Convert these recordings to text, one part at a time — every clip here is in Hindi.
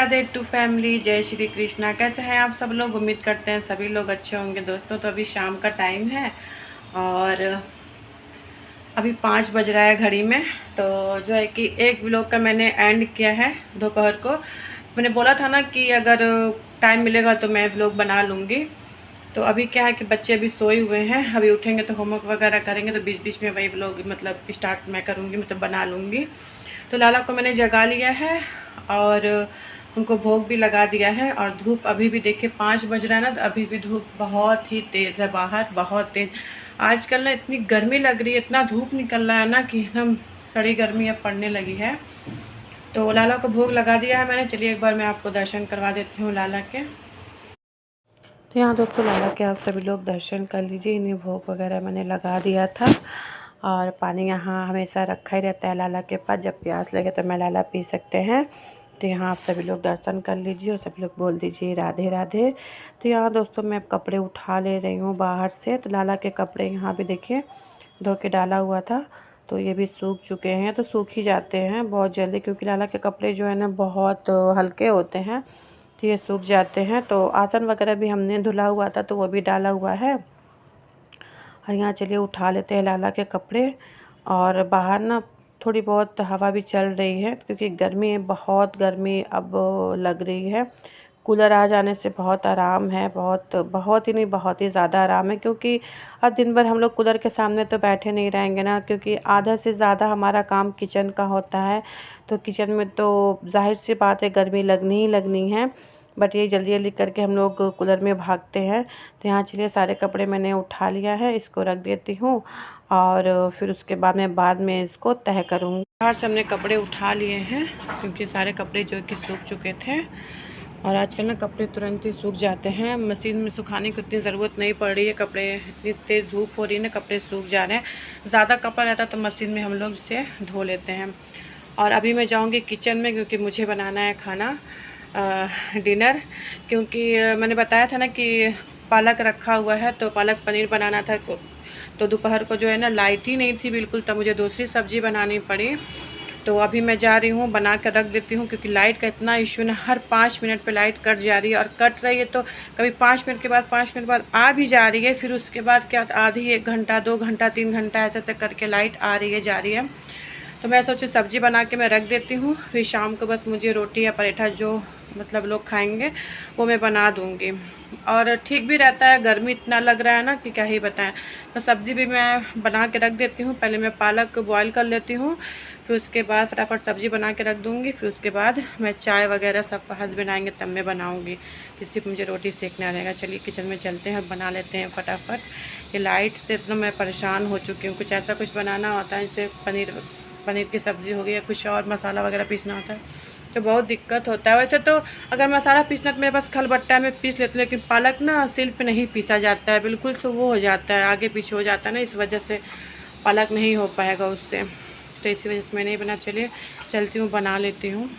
Radhe to family. जय श्री कृष्णा। कैसे हैं आप सब लोग? उम्मीद करते हैं सभी लोग अच्छे होंगे दोस्तों। तो अभी शाम का टाइम है और अभी 5 बज रहा है घड़ी में। तो जो है कि एक व्लॉग का मैंने एंड किया है दोपहर को। मैंने बोला था ना कि अगर टाइम मिलेगा तो मैं व्लॉग बना लूँगी। तो अभी क्या है कि बच्चे अभी सोए हुए हैं, अभी उठेंगे तो होमवर्क वगैरह करेंगे तो बीच बीच में वही व्लॉग मतलब स्टार्ट मैं करूँगी, मतलब बना लूँगी। तो लाला को मैंने जगा लिया है और उनको भोग भी लगा दिया है। और धूप अभी भी देखिए 5 बज रहा है ना, तो अभी भी धूप बहुत ही तेज़ है बाहर, बहुत तेज़। आजकल ना इतनी गर्मी लग रही है, इतना धूप निकल रहा है ना कि एकदम सड़ी गर्मी अब पड़ने लगी है। तो लाला को भोग लगा दिया है मैंने। चलिए एक बार मैं आपको दर्शन करवा देती हूँ लाला के। तो यहाँ दोस्तों लाला के आप सभी लोग दर्शन कर लीजिए। इन्हें भोग वगैरह मैंने लगा दिया था और पानी यहाँ हमेशा रखा ही रहता है लाला के पास। जब प्यास लगे तो मैं लाला पी सकते हैं। तो यहाँ आप सभी लोग दर्शन कर लीजिए और सभी लोग बोल दीजिए राधे राधे। तो यहाँ दोस्तों मैं कपड़े उठा ले रही हूँ बाहर से। तो लाला के कपड़े यहाँ भी देखिए धो के डाला हुआ था, तो ये भी सूख चुके हैं। तो सूख ही जाते हैं बहुत जल्दी, क्योंकि लाला के कपड़े जो है ना बहुत हल्के होते हैं, तो ये सूख जाते हैं। तो आसन वगैरह भी हमने धुला हुआ था तो वो भी डाला हुआ है। और यहाँ चलिए उठा लेते हैं लाला के कपड़े। और बाहर ना थोड़ी बहुत हवा भी चल रही है, क्योंकि गर्मी है, बहुत गर्मी अब लग रही है। कूलर आ जाने से बहुत आराम है, बहुत बहुत ही नहीं, बहुत ही ज़्यादा आराम है। क्योंकि अब दिन भर हम लोग कूलर के सामने तो बैठे नहीं रहेंगे ना, क्योंकि आधा से ज़्यादा हमारा काम किचन का होता है। तो किचन में तो जाहिर सी बात है गर्मी लगनी ही लगनी है, बट ये जल्दी जल्दी करके हम लोग कूलर में भागते हैं। तो यहाँ चलिए सारे कपड़े मैंने उठा लिया है, इसको रख देती हूँ और फिर उसके बाद में इसको तह करूँगी। बाहर से हमने कपड़े उठा लिए हैं, क्योंकि सारे कपड़े जो कि सूख चुके थे। और आजकल ना कपड़े तुरंत ही सूख जाते हैं, मशीन में सुखाने की उतनी ज़रूरत नहीं पड़ रही है। कपड़े इतनी तेज़ धूप हो रही है ना, कपड़े सूख जा रहे हैं। ज़्यादा कपड़ा रहता तो मशीन में हम लोग इसे धो लेते हैं। और अभी मैं जाऊंगी किचन में, क्योंकि मुझे बनाना है खाना डिनर। क्योंकि मैंने बताया था ना कि पालक रखा हुआ है, तो पालक पनीर बनाना था। तो दोपहर को जो है ना लाइट ही नहीं थी बिल्कुल, तब मुझे दूसरी सब्ज़ी बनानी पड़ी। तो अभी मैं जा रही हूँ, बना कर रख देती हूँ, क्योंकि लाइट का इतना इशू है ना, हर 5 मिनट पे लाइट कट जा रही है। और कट रही है तो कभी 5 मिनट के बाद 5 मिनट बाद आ भी जा रही है, फिर उसके बाद क्या आधी 1 घंटा 2 घंटा 3 घंटा ऐसे ऐसे करके लाइट आ रही है जा रही है। तो मैं सोची सब्ज़ी बना के मैं रख देती हूँ, फिर शाम को बस मुझे रोटी या पराठा जो मतलब लोग खाएंगे वो मैं बना दूँगी। और ठीक भी रहता है, गर्मी इतना लग रहा है ना कि क्या ही बताएं। तो सब्ज़ी भी मैं बना के रख देती हूँ। पहले मैं पालक बॉईल कर लेती हूँ, फिर उसके बाद फटाफट सब्ज़ी बना के रख दूँगी। फिर उसके बाद मैं चाय वगैरह सब हस्बैंड आएंगे तब मैं बनाऊँगी, फिर सिर्फ मुझे रोटी सेकना रहेगा। चलिए किचन में चलते हैं और बना लेते हैं फटाफट। ये लाइट से इतना मैं परेशान हो चुकी हूँ। कुछ ऐसा कुछ बनाना होता है, जैसे पनीर की सब्ज़ी हो गई या कुछ और मसाला वगैरह पीसना होता है तो बहुत दिक्कत होता है। वैसे तो अगर मसाला पीसना तो मेरे पास खलबट्टा में पीस लेते, लेकिन पालक ना सिल पे नहीं पीसा जाता है बिल्कुल, से वो हो जाता है आगे पीछे हो जाता है ना, इस वजह से पालक नहीं हो पाएगा उससे। तो इसी वजह से मैं नहीं बना। चलिए चलती हूँ, बना लेती हूँ।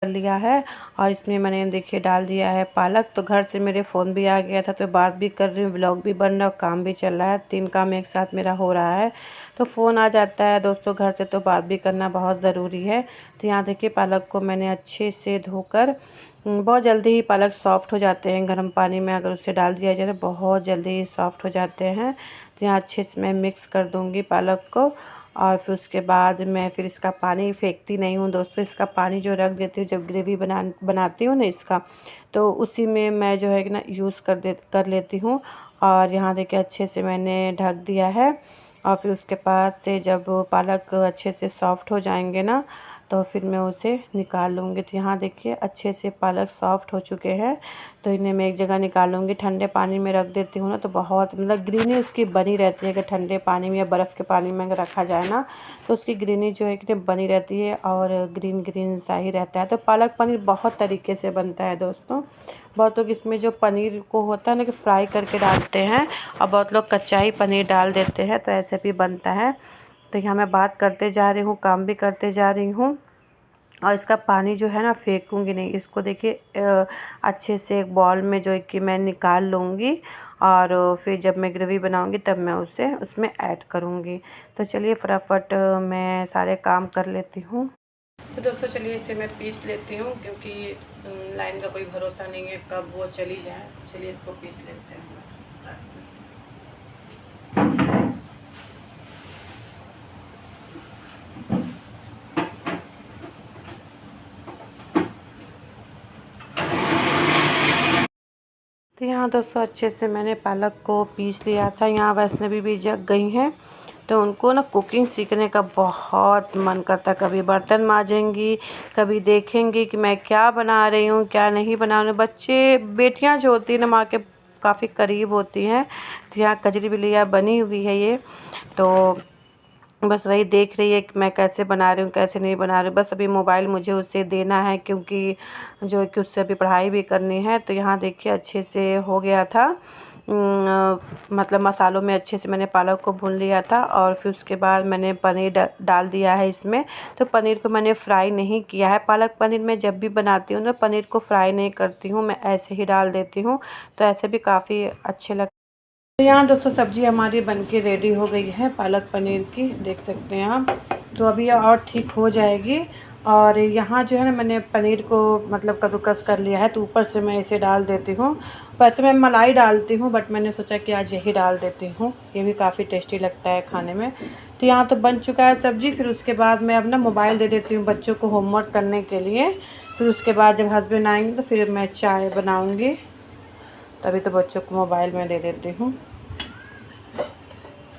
कर लिया है और इसमें मैंने देखिए डाल दिया है पालक। तो घर से मेरे फ़ोन भी आ गया था, तो बात भी कर रही हूँ, व्लॉग भी बन रहा है और काम भी चल रहा है। 3 काम एक साथ मेरा हो रहा है। तो फ़ोन आ जाता है दोस्तों घर से, तो बात भी करना बहुत ज़रूरी है। तो यहाँ देखिए पालक को मैंने अच्छे से धोकर, बहुत जल्दी ही पालक सॉफ़्ट हो जाते हैं गर्म पानी में, अगर उसे डाल दिया जाए तो बहुत जल्दी ही सॉफ़्ट हो जाते हैं। तो यहाँ अच्छे से मैं मिक्स कर दूँगी पालक को। और फिर उसके बाद मैं फिर इसका पानी फेंकती नहीं हूँ दोस्तों, इसका पानी जो रख देती हूँ जब ग्रेवी बनाती हूँ ना इसका, तो उसी में मैं जो है कि ना यूज़ कर लेती हूँ। और यहाँ देखिए अच्छे से मैंने ढक दिया है। और फिर उसके बाद से जब पालक अच्छे से सॉफ़्ट हो जाएंगे ना, तो फिर मैं उसे निकाल लूँगी। तो यहाँ देखिए अच्छे से पालक सॉफ़्ट हो चुके हैं, तो इन्हें मैं एक जगह निकाल लूँगी। ठंडे पानी में रख देती हूँ ना, तो बहुत मतलब ग्रीनी उसकी बनी रहती है। अगर ठंडे पानी में या बर्फ़ के पानी में अगर रखा जाए ना, तो उसकी ग्रीनी जो है कि बनी रहती है और ग्रीन ग्रीन सा ही रहता है। तो पालक पनीर बहुत तरीके से बनता है दोस्तों। बहुत लोग इसमें जो पनीर को होता है ना कि फ्राई करके डालते हैं, और बहुत लोग कच्चा ही पनीर डाल देते हैं, तो ऐसे भी बनता है। तो यहाँ मैं बात करते जा रही हूँ, काम भी करते जा रही हूँ। और इसका पानी जो है ना फेंकूँगी नहीं, इसको देखिए अच्छे से एक बॉल में जो है कि मैं निकाल लूँगी। और फिर जब मैं ग्रेवी बनाऊँगी तब मैं उसे उसमें ऐड करूँगी। तो चलिए फटाफट मैं सारे काम कर लेती हूँ। तो दोस्तों चलिए इसे मैं पीस लेती हूँ, क्योंकि लाइन का कोई भरोसा नहीं है कब वो चली जाए। चलिए इसको पीस लेते हैं। तो यहाँ दोस्तों अच्छे से मैंने पालक को पीस लिया था। यहाँ वैष्णवी भी जग गई हैं, तो उनको ना कुकिंग सीखने का बहुत मन करता। कभी बर्तन मांजेंगी, कभी देखेंगी कि मैं क्या बना रही हूँ क्या नहीं बना रही हूँ। बच्चे बेटियाँ जो होती हैं ना माँ के काफ़ी करीब होती हैं। तो यहाँ कजरी बिल्लियाँ बनी हुई है ये, तो बस वही देख रही है कि मैं कैसे बना रही हूँ कैसे नहीं बना रही हूँ। बस अभी मोबाइल मुझे उससे देना है, क्योंकि जो है कि उससे अभी पढ़ाई भी करनी है। तो यहाँ देखिए अच्छे से हो गया था। मतलब मसालों में अच्छे से मैंने पालक को भून लिया था, और फिर उसके बाद मैंने पनीर डाल दिया है इसमें। तो पनीर को मैंने फ्राई नहीं किया है। पालक पनीर मैं जब भी बनाती हूँ ना, पनीर को फ्राई नहीं करती हूँ, मैं ऐसे ही डाल देती हूँ। तो ऐसे भी काफ़ी अच्छे लगते। तो यहाँ दोस्तों सब्ज़ी हमारी बनके रेडी हो गई है पालक पनीर की, देख सकते हैं आप। तो अभी ये और ठीक हो जाएगी। और यहाँ जो है ना मैंने पनीर को मतलब कद्दूकस कर लिया है, तो ऊपर से मैं इसे डाल देती हूँ। वैसे मैं मलाई डालती हूँ, बट मैंने सोचा कि आज यही डाल देती हूँ, ये भी काफ़ी टेस्टी लगता है खाने में। तो यहाँ तो बन चुका है सब्ज़ी। फिर उसके बाद मैं अब ना मोबाइल दे देती हूँ बच्चों को होमवर्क करने के लिए। फिर उसके बाद जब हस्बैंड आएंगे तो फिर मैं चाय बनाऊँगी। तभी तो बच्चों को मोबाइल में दे देती हूँ।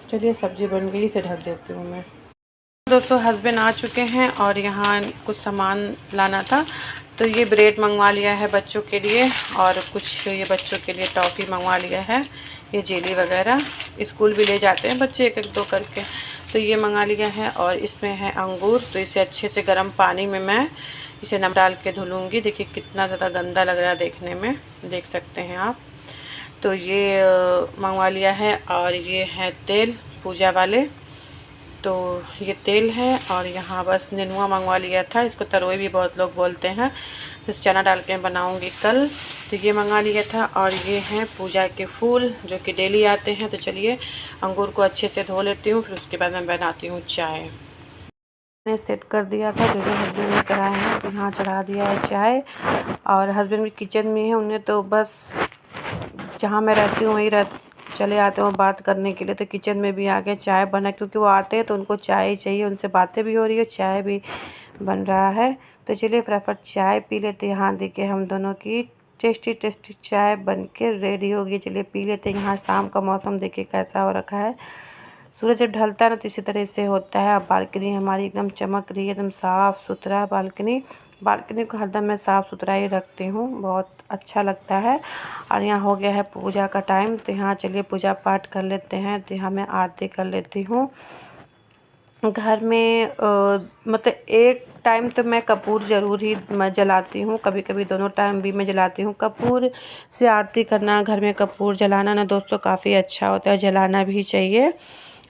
चलिए सब्ज़ी बन गई, इसे ढक देती हूँ मैं। दोस्तों हस्बैंड आ चुके हैं और यहाँ कुछ सामान लाना था, तो ये ब्रेड मंगवा लिया है बच्चों के लिए, और कुछ ये बच्चों के लिए टॉफ़ी मंगवा लिया है, ये जेली वगैरह। स्कूल भी ले जाते हैं बच्चे एक एक दो करके, तो ये मंगा लिया है। और इसमें है अंगूर, तो इसे अच्छे से गर्म पानी में मैं इसे नमक डाल के धुलूँगी। देखिए कितना ज़्यादा गंदा लग रहा है देखने में, देख सकते हैं आप। तो ये मंगवा लिया है। और ये है तेल पूजा वाले, तो ये तेल है। और यहाँ बस नेनुआ मंगवा लिया था, इसको तरोई भी बहुत लोग बोलते हैं। तो चना डाल के बनाऊँगी कल, तो ये मंगा लिया था। और ये हैं पूजा के फूल जो कि डेली आते हैं। तो चलिए अंगूर को अच्छे से धो लेती हूँ, फिर उसके बाद मैं बनाती हूँ चाय। मैंने सेट कर दिया था जो जो हस्बैंड ने कराए हैं, तो यहाँ चढ़ा दिया है चाय। और हस्बैंड भी किचन में है, उन्हें तो बस जहाँ मैं रहती हूँ वहीं चले आते हैं बात करने के लिए। तो किचन में भी आके चाय बना, क्योंकि वो आते हैं तो उनको चाय ही चाहिए। उनसे बातें भी हो रही है, चाय भी बन रहा है। तो चलिए फटाफट चाय पी लेते हैं। यहाँ देखिए हम दोनों की टेस्टी टेस्टी चाय बन के रेडी होगी। चलिए पी लेते हैं। यहाँ शाम का मौसम देखिए कैसा हो रखा है। सूरज जब ढलता है ना तो इसी तरह से होता है। अब बालकनी हमारी एकदम चमक रही है, एकदम साफ़ सुथरा बालकनी को हरदम मैं साफ़ सुथरा ही रखती हूँ, बहुत अच्छा लगता है। और यहाँ हो गया है पूजा का टाइम, तो यहाँ चलिए पूजा पाठ कर लेते हैं। तो यहाँ मैं आरती कर लेती हूँ। घर में मतलब एक टाइम तो मैं कपूर ज़रूर ही मैं जलाती हूँ, कभी कभी दोनों टाइम भी मैं जलाती हूँ। कपूर से आरती करना, घर में कपूर जलाना ना दोस्तों काफ़ी अच्छा होता है, जलाना भी चाहिए,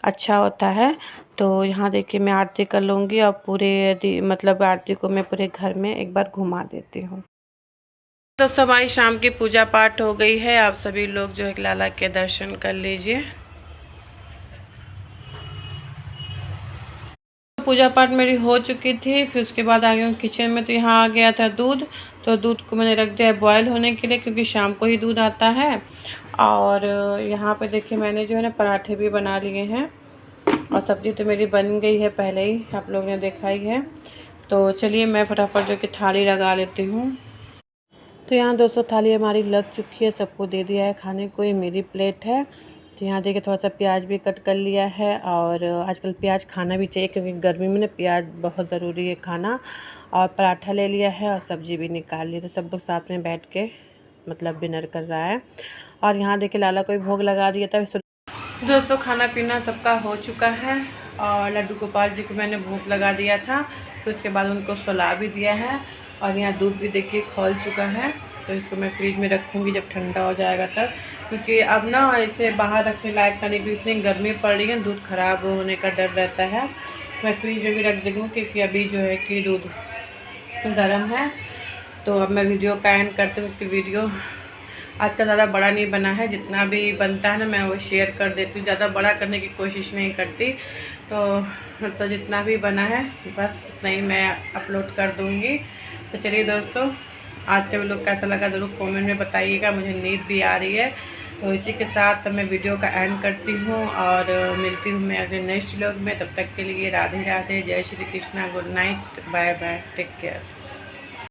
अच्छा होता है। तो यहाँ देखिए मैं आरती कर लूँगी और पूरे मतलब आरती को मैं पूरे घर में एक बार घुमा देती हूँ। दोस्तों हमारी शाम की पूजा पाठ हो गई है। आप सभी लोग जो है लाला के दर्शन कर लीजिए। पूजा पाठ मेरी हो चुकी थी। फिर उसके बाद आ गई हूँ किचन में। तो यहाँ आ गया था दूध, तो दूध को मैंने रख दिया है बॉयल होने के लिए, क्योंकि शाम को ही दूध आता है। और यहाँ पे देखिए मैंने जो है ना पराठे भी बना लिए हैं, और सब्ज़ी तो मेरी बन गई है पहले ही, आप लोग ने देखा ही है। तो चलिए मैं फटाफट जो कि थाली लगा लेती हूँ। तो यहाँ दोस्तों थाली हमारी लग चुकी है, सबको दे दिया है खाने को। ये मेरी प्लेट है। तो यहाँ देखिए थोड़ा सा प्याज भी कट कर लिया है। और आजकल प्याज खाना भी चाहिए, क्योंकि गर्मी में ना प्याज बहुत ज़रूरी है खाना। और पराठा ले लिया है और सब्ज़ी भी निकाल ली। तो सब लोग साथ में बैठ के मतलब डिनर कर रहा है। और यहाँ देखिए लाला को भी भोग लगा दिया था। दोस्तों खाना पीना सबका हो चुका है, और लड्डू गोपाल जी को मैंने भोग लगा दिया था। फिर उसके बाद उनको सुला भी दिया है। और यहाँ दूध भी देखिए खौल चुका है। तो इसको मैं फ्रिज में रखूँगी जब ठंडा हो जाएगा तब, क्योंकि अब ना इसे बाहर रखने लायक का नहीं, क्योंकि इतनी गर्मी पड़ रही है, दूध ख़राब होने का डर रहता है। मैं फ्रिज में भी रख दूँगी, क्योंकि अभी जो है कि दूध गर्म है। तो अब मैं वीडियो का एंड करती हूँ, क्योंकि वीडियो आज का ज़्यादा बड़ा नहीं बना है, जितना भी बनता है ना मैं वो शेयर कर देती हूँ, ज़्यादा बड़ा करने की कोशिश नहीं करती। तो जितना भी बना है बस उतना ही मैं अपलोड कर दूँगी। तो चलिए दोस्तों, आज का व्लॉग कैसा लगा ज़रूर कमेंट में बताइएगा, मुझे नींद भी आ रही है। तो इसी के साथ मैं वीडियो का एंड करती हूँ और मिलती हूँ मैं अगले नेक्स्ट व्लॉग में। तब तक के लिए राधे राधे, जय Shri Krishna, good night, bye bye, take care.